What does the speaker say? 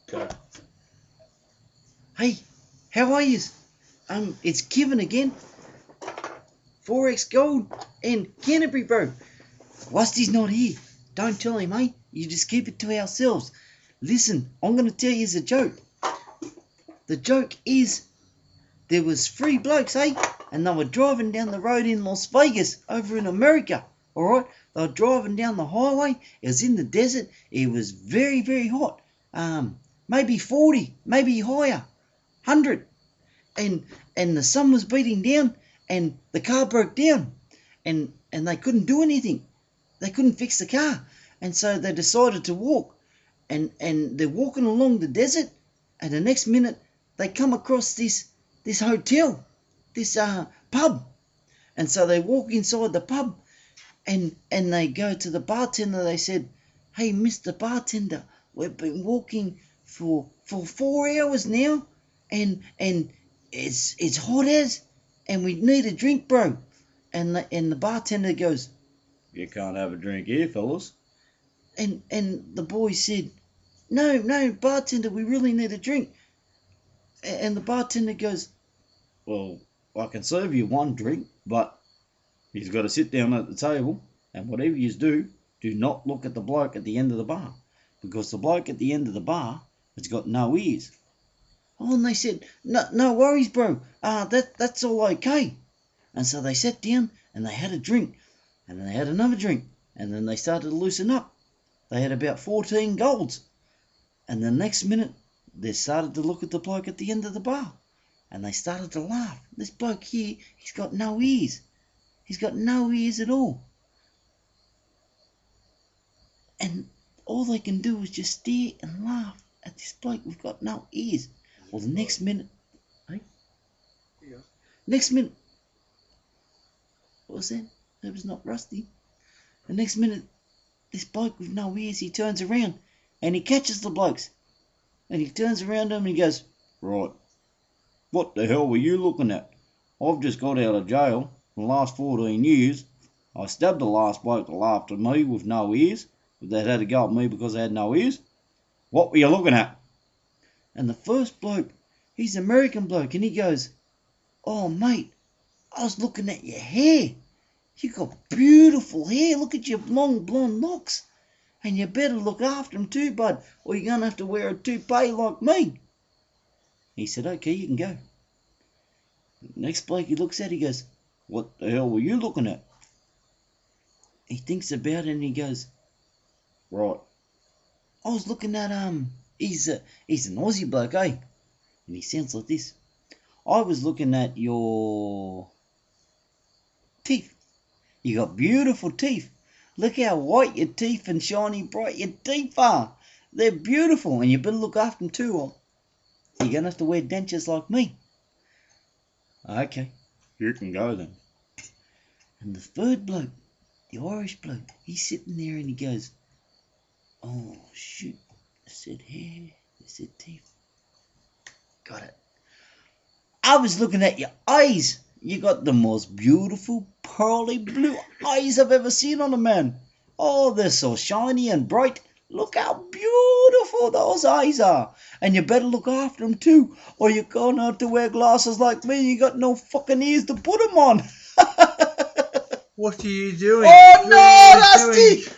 Go. Hey, how are you? It's Kievan again. 4X Gold and Canterbury, bro. Rusty's not here. Don't tell him, eh? You just keep it to ourselves. Listen, I'm going to tell you a joke. The joke is, there was 3 blokes, eh? And they were driving down the road in Las Vegas, over in America. Alright? They were driving down the highway. It was in the desert. It was very, very hot. Maybe 40, maybe higher. 100. And the sun was beating down, and the car broke down. And they couldn't do anything. They couldn't fix the car. And so they decided to walk. And they're walking along the desert, and the next minute they come across this hotel, this pub. And so they walk inside the pub, and they go to the bartender. They said, "Hey, Mr. Bartender, we've been walking for 4 hours now, and it's hot as, and we need a drink, bro." And the bartender goes, You can't have a drink here, fellas. and the boy said, No, bartender, we really need a drink. And the bartender goes, Well, I can serve you one drink, but you've got to sit down at the table, and whatever you do not look at the bloke at the end of the bar, because the bloke at the end of the bar has got no ears. Oh, and they said, No worries, bro. That's all okay. And so they sat down and they had a drink, and then they had another drink, and then they started to loosen up. They had about 14 golds. And the next minute, they started to look at the bloke at the end of the bar, and they started to laugh. This bloke here, he's got no ears. He's got no ears at all. And all they can do is just stare and laugh at this bloke who's got no ears. Well, the next minute, hey? Yeah. Next minute, what was that? That was not Rusty. The next minute, this bloke with no ears, he turns around and he catches the blokes. And he turns around to them and he goes, Right. What the hell were you looking at? I've just got out of jail for the last 14 years. I stabbed the last bloke that laughed at me with no ears, but they had to go at me because they had no ears. What were you looking at? And the first bloke, he's an American bloke, and he goes, Oh, mate, I was looking at your hair. You got beautiful hair. Look at your long blonde locks. And you better look after them too, bud, or you're going to have to wear a toupee like me. He said, Okay, you can go. The next bloke he looks at, he goes, What the hell were you looking at? He thinks about it and he goes, Right. I was looking at, he's an Aussie bloke, eh? And he sounds like this. I was looking at your teeth. You got beautiful teeth. Look how white your teeth and shiny bright your teeth are. They're beautiful, and you better look after them too, or you're going to have to wear dentures like me. Okay, you can go then. And the third bloke, the Irish bloke, he's sitting there and he goes, Oh, shoot. I said hair. I said teeth. Got it. I was looking at your eyes. You got the most beautiful pearly blue eyes I've ever seen on a man. Oh, they're so shiny and bright. Look how beautiful those eyes are. And you better look after them too, or you're going to have to wear glasses like me. You got no fucking ears to put them on. What are you doing? Oh What no, are you doing? Rusty!